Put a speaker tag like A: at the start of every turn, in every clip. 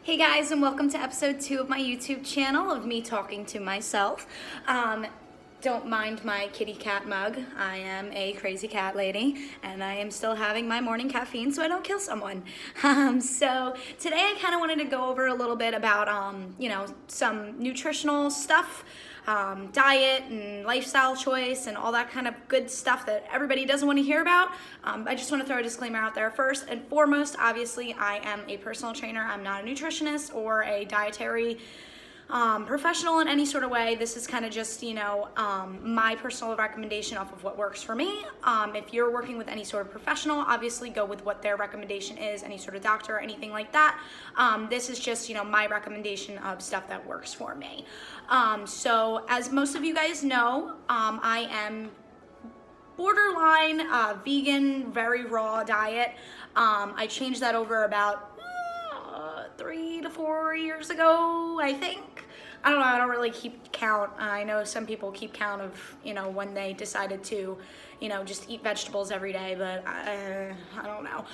A: Hey guys, and welcome to episode 2 of my YouTube channel of me talking to myself. Don't mind my kitty cat mug. I am a crazy cat lady and I am still having my morning caffeine so I don't kill someone. So today I kind of wanted to go over a little bit about, some nutritional stuff, diet and lifestyle choice and all that kind of good stuff that everybody doesn't want to hear about. I just want to throw a disclaimer out there first and foremost. Obviously, I am a personal trainer. I'm not a nutritionist or a dietary professional in any sort of way. This is kind of just, my personal recommendation off of what works for me. If you're working with any sort of professional, obviously go with what their recommendation is, any sort of doctor or anything like that. This is just, my recommendation of stuff that works for me. So as most of you guys know, I am borderline vegan, very raw diet. I changed that over about 3 to 4 years ago, I think. I don't know, I don't really keep count. I know some people keep count of, when they decided to, just eat vegetables every day, but I don't know.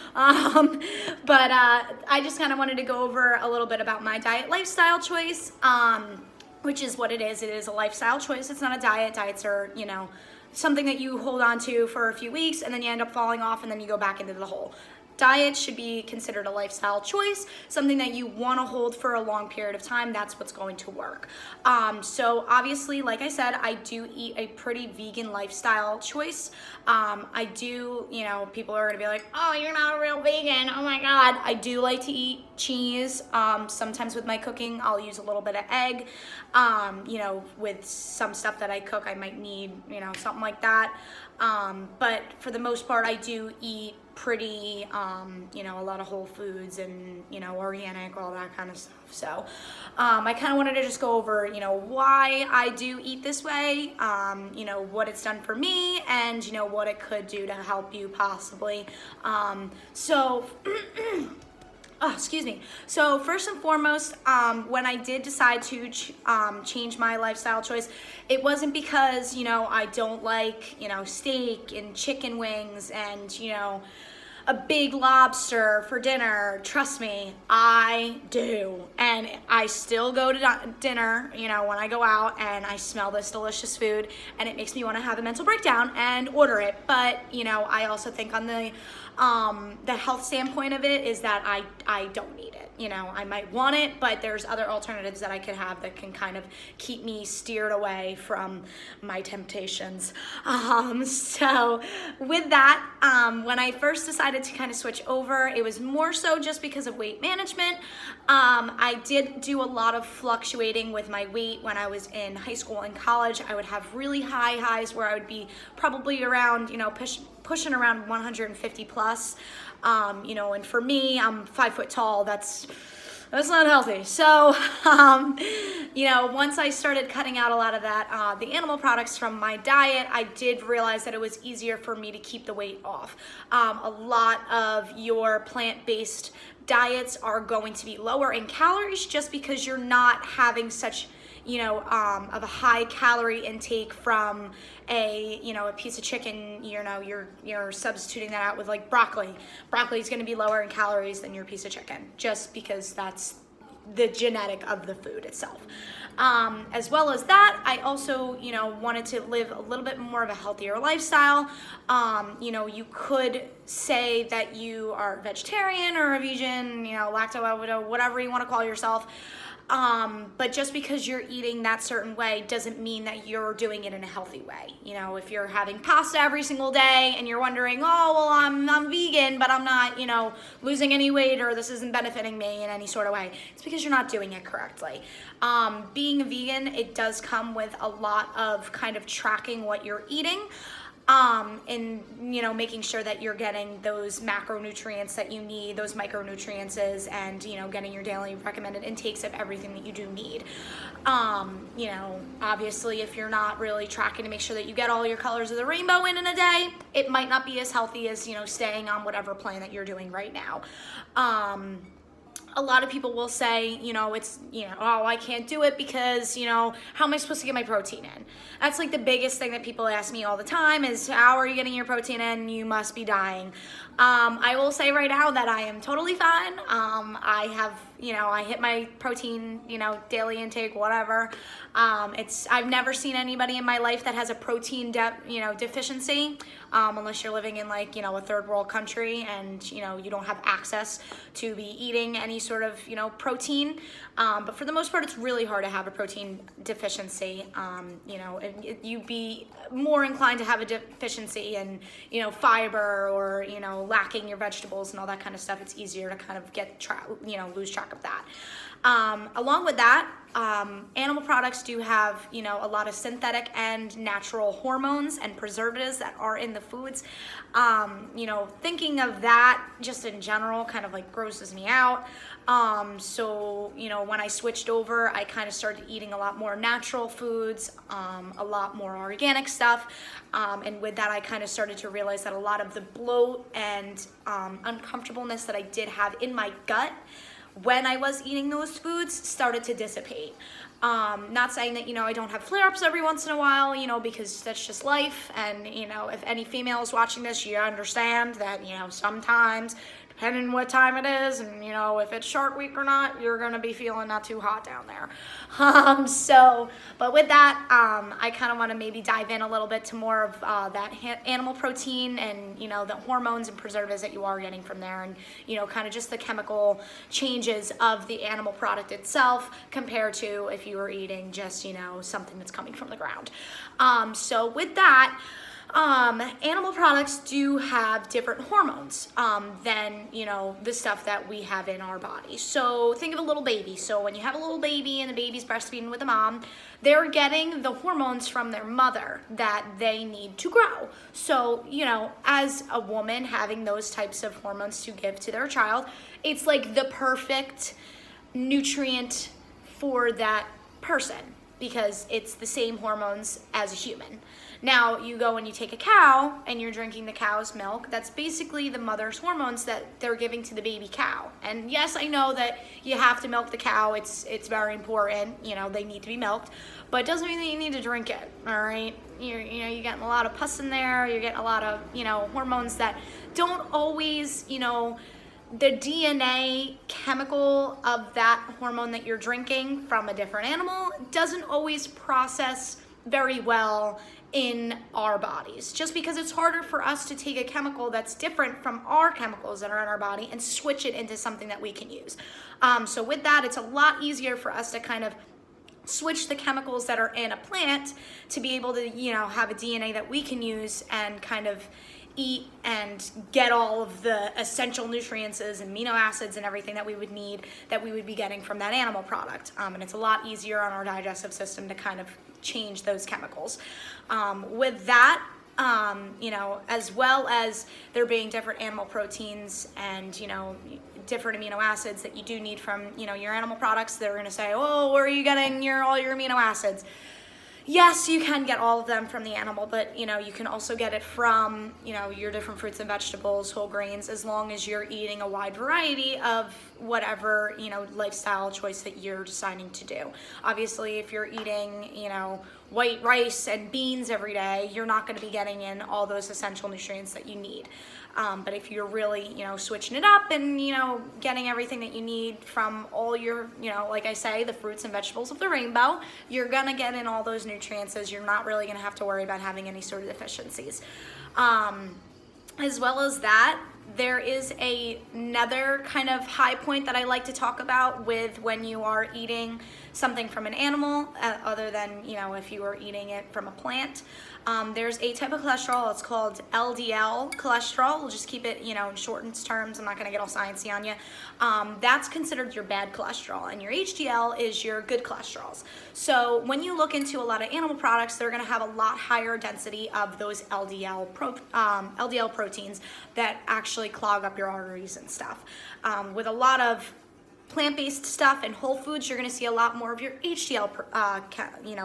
A: But I just kind of wanted to go over a little bit about my diet lifestyle choice, which is what it is. It is a lifestyle choice. It's not a diet. Diets are, something that you hold on to for a few weeks and then you end up falling off and then you go back into the hole. Diet should be considered a lifestyle choice, something that you want to hold for a long period of time. That's what's going to work. So obviously, like I said, I do eat a pretty vegan lifestyle choice. I do, people are going to be like, oh, you're not a real vegan. Oh my God. I do like to eat cheese. Sometimes with my cooking, I'll use a little bit of egg. With some stuff that I cook, I might need, something like that. But for the most part, I do eat pretty, a lot of whole foods and, organic, all that kind of stuff. So, I kind of wanted to just go over, why I do eat this way, what it's done for me and, what it could do to help you possibly. Oh, excuse me. So first and foremost, when I did decide to change my lifestyle choice, it wasn't because, I don't like, steak and chicken wings and, a big lobster for dinner. Trust me, I do. And I still go to dinner, when I go out and I smell this delicious food and it makes me want to have a mental breakdown and order it. But, I also think on the health standpoint of it is that I don't need it. I might want it, but there's other alternatives that I could have that can kind of keep me steered away from my temptations. So with that, when I first decided to kind of switch over, it was more so just because of weight management. I did do a lot of fluctuating with my weight when I was in high school and college. I would have really high highs where I would be probably around, pushing around 150 plus, and for me, I'm 5 foot tall. That's not healthy. So, once I started cutting out a lot of that, the animal products from my diet, I did realize that it was easier for me to keep the weight off. A lot of your plant-based diets are going to be lower in calories just because you're not having such of a high calorie intake from a piece of chicken. You're substituting that out with like broccoli. Broccoli is going to be lower in calories than your piece of chicken just because that's the genetic of the food itself. As well as that, I also, wanted to live a little bit more of a healthier lifestyle. You could say that you are vegetarian or a vegan, lacto, whatever you want to call yourself. But just because you're eating that certain way doesn't mean that you're doing it in a healthy way. If you're having pasta every single day and you're wondering, oh, well, I'm vegan, but I'm not, losing any weight or this isn't benefiting me in any sort of way, it's because you're not doing it correctly. Being a vegan, it does come with a lot of kind of tracking what you're eating. And making sure that you're getting those macronutrients that you need, those micronutrients, and getting your daily recommended intakes of everything that you do need. Obviously, if you're not really tracking to make sure that you get all your colors of the rainbow in a day, it might not be as healthy as staying on whatever plan that you're doing right now. a lot of people will say, it's, oh, I can't do it because, how am I supposed to get my protein in? That's like the biggest thing that people ask me all the time is, how are you getting your protein in? You must be dying. I will say right now that I am totally fine. I have, I hit my protein, daily intake, whatever. I've never seen anybody in my life that has a protein deficiency, unless you're living in like, a third world country and, you don't have access to be eating any sort of, protein. But for the most part, it's really hard to have a protein deficiency. You'd be more inclined to have a deficiency in, fiber or, lacking your vegetables and all that kind of stuff. It's easier to kind of lose track of that. Along with that, animal products do have, a lot of synthetic and natural hormones and preservatives that are in the foods. Thinking of that just in general kind of like grosses me out. So, when I switched over, I kind of started eating a lot more natural foods, a lot more organic stuff. And with that, I kind of started to realize that a lot of the bloat and uncomfortableness that I did have in my gut when I was eating those foods started to dissipate. Not saying that, I don't have flare-ups every once in a while, because that's just life. And, if any female is watching this, you understand that, sometimes, depending on what time it is and, if it's Shark Week or not, you're going to be feeling not too hot down there. But with that, I kind of want to maybe dive in a little bit to more of that animal protein and, the hormones and preservatives that you are getting from there and, kind of just the chemical changes of the animal product itself compared to if you were eating just, something that's coming from the ground. So with that, animal products do have different hormones than, the stuff that we have in our body. So think of a little baby. So when you have a little baby and the baby's breastfeeding with a mom, they're getting the hormones from their mother that they need to grow. So, as a woman having those types of hormones to give to their child, it's like the perfect nutrient for that person because it's the same hormones as a human. Now, you go and you take a cow and you're drinking the cow's milk. That's basically the mother's hormones that they're giving to the baby cow. And yes, I know that you have to milk the cow. It's very important. They need to be milked. But it doesn't mean that you need to drink it, all right? You're getting a lot of pus in there. You're getting a lot of, hormones that don't always, the DNA chemical of that hormone that you're drinking from a different animal doesn't always process very well in our bodies, just because it's harder for us to take a chemical that's different from our chemicals that are in our body and switch it into something that we can use. So with that, it's a lot easier for us to kind of switch the chemicals that are in a plant to be able to, have a DNA that we can use and kind of eat and get all of the essential nutrients and amino acids and everything that we would need, that we would be getting from that animal product. And it's a lot easier on our digestive system to kind of change those chemicals. With that, as well as there being different animal proteins and, different amino acids that you do need from, your animal products, they're going to say, oh, where are you getting all your amino acids? Yes, you can get all of them from the animal, but, you can also get it from, your different fruits and vegetables, whole grains, as long as you're eating a wide variety of whatever, lifestyle choice that you're deciding to do. Obviously, if you're eating, white rice and beans every day, you're not going to be getting in all those essential nutrients that you need. But if you're really, switching it up and, getting everything that you need from all your, like I say, the fruits and vegetables of the rainbow, you're going to get in all those nutrients, as you're not really going to have to worry about having any sort of deficiencies. As well as that, there is another kind of high point that I like to talk about with when you are eating something from an animal, other than, if you are eating it from a plant. There's a type of cholesterol, it's called LDL cholesterol. We'll just keep it, in shortened terms. I'm not gonna get all sciencey on you. That's considered your bad cholesterol, and your HDL is your good cholesterols. So when you look into a lot of animal products, they're gonna have a lot higher density of those LDL proteins that actually clog up your arteries and stuff. With a lot of plant-based stuff and whole foods, you're going to see a lot more of your HDL,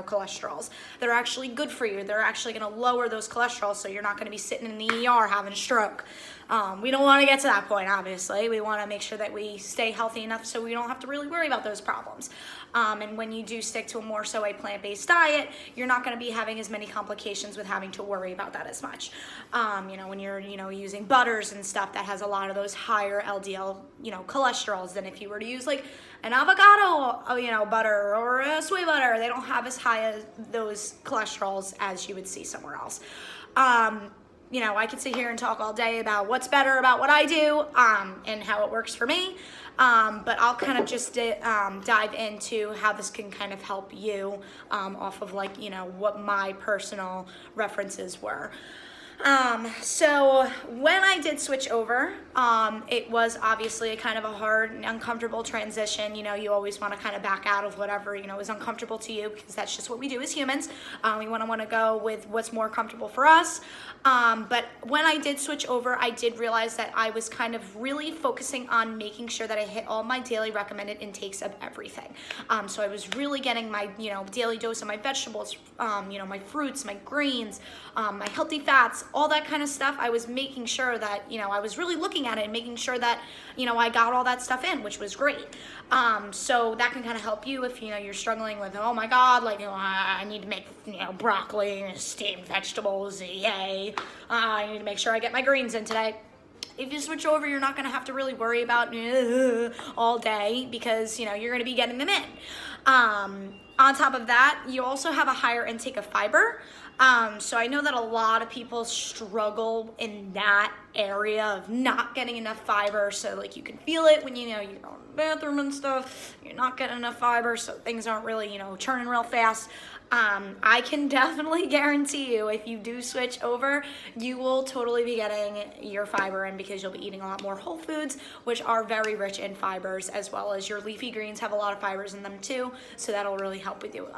A: cholesterols. They're actually good for you. They're actually going to lower those cholesterols, so you're not going to be sitting in the ER having a stroke. We don't want to get to that point, obviously. We want to make sure that we stay healthy enough so we don't have to really worry about those problems. And when you do stick to more so a plant-based diet, you're not going to be having as many complications with having to worry about that as much. When you're, using butters and stuff that has a lot of those higher LDL, cholesterols than if you were to use like an avocado, butter or a soy butter. They don't have as high as those cholesterols as you would see somewhere else. I could sit here and talk all day about what's better about what I do and how it works for me. But I'll kind of just dive into how this can kind of help you off of what my personal references were. So when I did switch over, it was obviously a kind of a hard and uncomfortable transition. You always want to kind of back out of whatever, is uncomfortable to you, because that's just what we do as humans. We want to go with what's more comfortable for us. But when I did switch over, I did realize that I was kind of really focusing on making sure that I hit all my daily recommended intakes of everything. So I was really getting my, daily dose of my vegetables, my fruits, my grains, my healthy fats, all that kind of stuff. I was making sure that, I was really looking at it and making sure that, I got all that stuff in, which was great. So that can kind of help you if, you're struggling with, oh my God, I need to make, broccoli and steamed vegetables, yay. I need to make sure I get my greens in today. If you switch over, you're not going to have to really worry about all day, because, you're going to be getting them in. On top of that, you also have a higher intake of fiber. So I know that a lot of people struggle in that area of not getting enough fiber. So you can feel it when you go to the bathroom and stuff. You're not getting enough fiber, so things aren't really churning real fast. I can definitely guarantee you, if you do switch over, you will totally be getting your fiber in, because you'll be eating a lot more whole foods, which are very rich in fibers, as well as your leafy greens have a lot of fibers in them too. So that'll really help with you,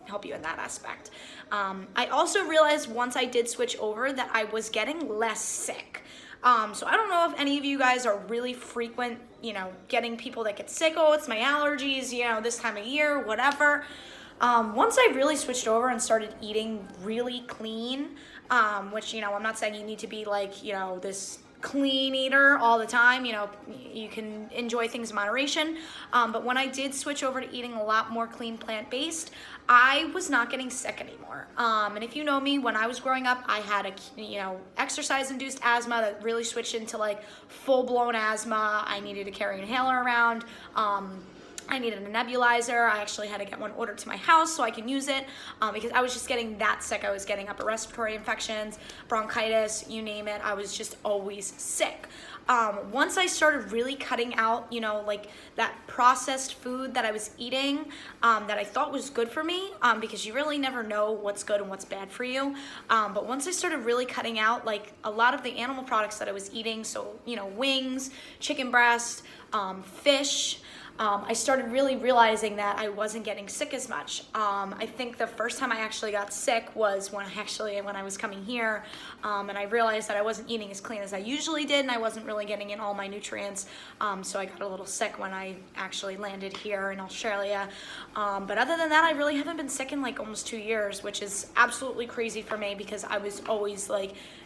A: help you in that aspect. I also realized once I did switch over that I was getting less sick. So I don't know if any of you guys are really frequent, getting people that get sick. Oh, it's my allergies, this time of year, whatever. Once I really switched over and started eating really clean, which, I'm not saying you need to be this clean eater all the time. You can enjoy things in moderation. But when I did switch over to eating a lot more clean plant-based, I was not getting sick anymore. And if you know me, when I was growing up, I had a, exercise-induced asthma that really switched into full-blown asthma. I needed to carry an inhaler around. I needed a nebulizer. I actually had to get one ordered to my house so I can use it, because I was just getting that sick. I was getting upper respiratory infections, bronchitis, you name it. I was just always sick. Once I started really cutting out, that processed food that I was eating, that I thought was good for me, because you really never know what's good and what's bad for you. But once I started really cutting out, a lot of the animal products that I was eating, so, wings, chicken breast, fish, I started really realizing that I wasn't getting sick as much. I think the first time I actually got sick was when I was coming here, and I realized that I wasn't eating as clean as I usually did, and I wasn't really getting in all my nutrients. So I got a little sick when I actually landed here in Australia. But other than that, I really haven't been sick in almost 2 years, which is absolutely crazy for me, because I was always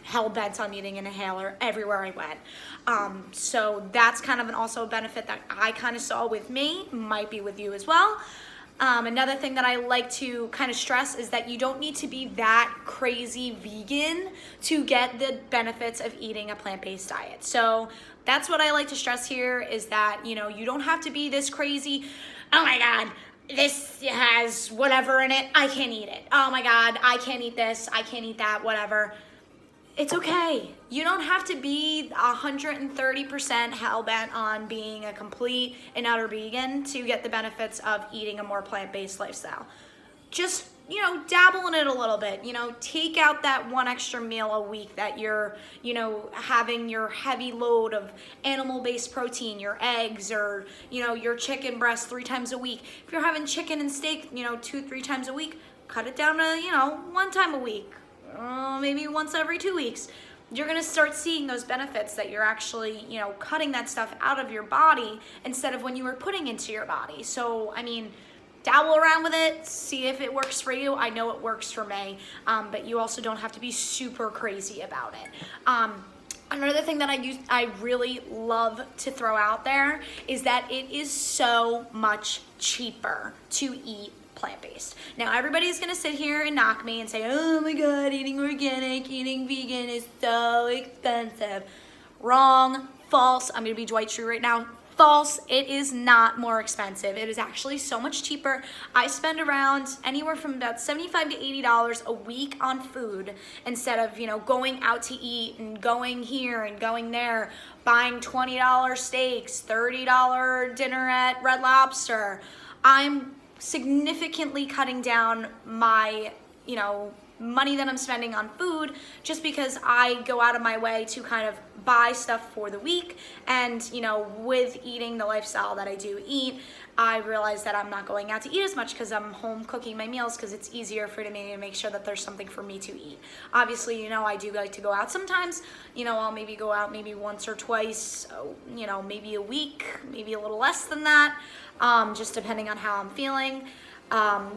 A: hell-bent on needing an inhaler everywhere I went. So that's kind of also a benefit that I kind of saw with me, might be with you as well. Another thing that I like to kind of stress is that you don't need to be that crazy vegan to get the benefits of eating a plant-based diet. So that's what I like to stress here, is that, you don't have to be this crazy, oh my God, this has whatever in it, I can't eat it. Oh my God, I can't eat this, I can't eat that, whatever. It's okay. You don't have to be 130% hell-bent on being a complete and utter vegan to get the benefits of eating a more plant-based lifestyle. Just, dabble in it a little bit. Take out that one extra meal a week that you're, having your heavy load of animal-based protein, your eggs, or, your chicken breast 3 times a week. If you're having chicken and steak, 2-3 times a week, cut it down to, 1 time a week. Maybe once every 2 weeks. You're going to start seeing those benefits that you're actually, cutting that stuff out of your body instead of when you were putting into your body. So, dabble around with it, see if it works for you. I know it works for me, but you also don't have to be super crazy about it. Another thing that I really love to throw out there is that it is so much cheaper to eat plant-based. Now everybody's gonna sit here and knock me and say, oh my God, eating organic, eating vegan is so expensive. Wrong, false. I'm gonna be Dwight Schrute right now. False, it is not more expensive. It is actually so much cheaper. I spend around anywhere from about $75 to $80 a week on food instead of, you know, going out to eat and going here and going there, buying $20 steaks, $30 dinner at Red Lobster. I'm significantly cutting down my, you know, money that I'm spending on food just because I go out of my way to kind of buy stuff for the week. And, you know, with eating the lifestyle that I do eat, I realize that I'm not going out to eat as much because I'm home cooking my meals because it's easier for me to make sure that there's something for me to eat. Obviously, you know, I do like to go out sometimes. You know, I'll maybe go out maybe once or twice, you know, maybe a week, maybe a little less than that, just depending on how I'm feeling.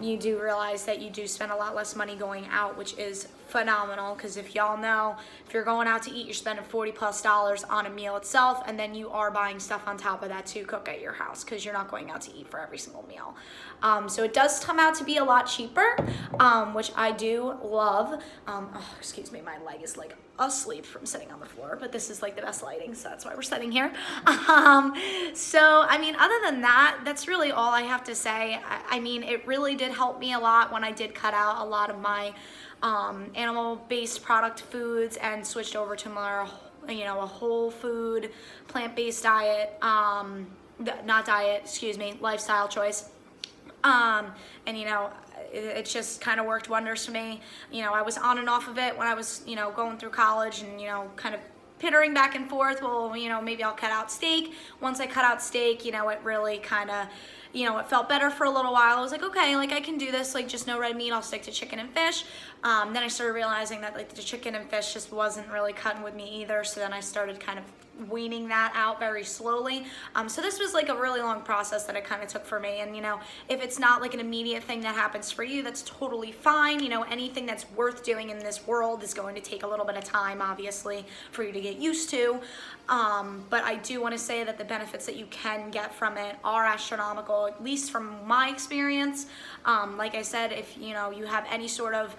A: You do realize that you do spend a lot less money going out, which is phenomenal, because if y'all know, if you're going out to eat, you're spending $40+ on a meal itself, and then you are buying stuff on top of that to cook at your house because you're not going out to eat for every single meal. So it does come out to be a lot cheaper, which I do love. Oh, excuse me, my leg is like asleep from sitting on the floor, but this is like the best lighting, so that's why we're sitting here. So I mean, other than that, that's really all I have to say. I mean, it really did help me a lot when I did cut out a lot of my animal-based product foods and switched over to more, you know, a whole food, plant-based diet, not diet, excuse me, lifestyle choice. And you know, it just kind of worked wonders for me. You know, I was on and off of it when I was, you know, going through college and, you know, kind of pittering back and forth. Well, you know, maybe I'll cut out steak. Once I cut out steak, you know, it really kind of, you know, it felt better for a little while. I was like, okay, like I can do this, like just no red meat, I'll stick to chicken and fish. Then I started realizing that like the chicken and fish just wasn't really cutting with me either. So then I started kind of weaning that out very slowly. So this was like a really long process that it kind of took for me. And you know, if it's not like an immediate thing that happens for you, that's totally fine. You know, anything that's worth doing in this world is going to take a little bit of time, obviously, for you to get used to. But I do want to say that the benefits that you can get from it are astronomical, at least from my experience. Like I said, if you know you have any sort of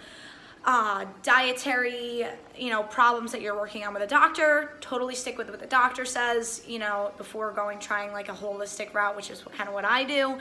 A: dietary, you know, problems that you're working on with a doctor, totally stick with what the doctor says, you know, before trying like a holistic route, which is kind of what I do.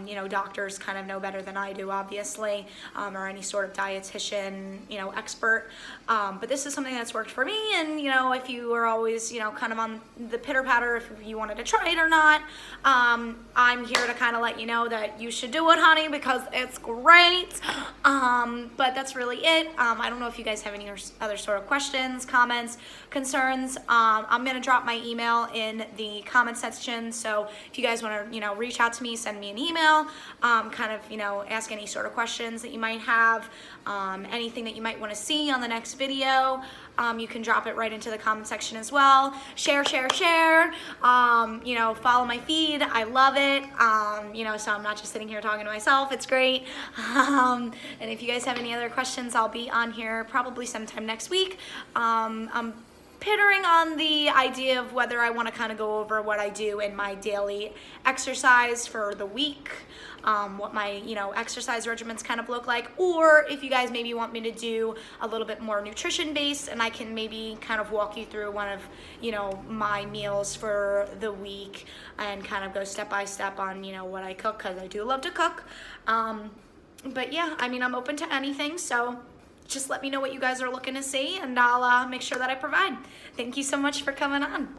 A: You know, doctors kind of know better than I do, obviously, or any sort of dietitian, you know, expert. But this is something that's worked for me. And, you know, if you were always, you know, kind of on the pitter patter, if you wanted to try it or not, I'm here to kind of let you know that you should do it, honey, because it's great. But that's really it. I don't know if you guys have any other sort of questions, comments, concerns. I'm gonna drop my email in the comment section, so if you guys want to, you know, reach out to me, send me an email, kind of, you know, ask any sort of questions that you might have, anything that you might want to see on the next video, you can drop it right into the comment section as well. Share, you know, follow my feed. I love it. You know, so I'm not just sitting here talking to myself. It's great. And if you guys have any other questions, I'll be on here probably sometime next week. I'm pittering on the idea of whether I want to kind of go over what I do in my daily exercise for the week, what my, you know, exercise regimens kind of look like, or if you guys maybe want me to do a little bit more nutrition based, and I can maybe kind of walk you through one of, you know, my meals for the week and kind of go step by step on, you know, what I cook, because I do love to cook. But yeah, I mean, I'm open to anything, so just let me know what you guys are looking to see, and I'll make sure that I provide. Thank you so much for coming on.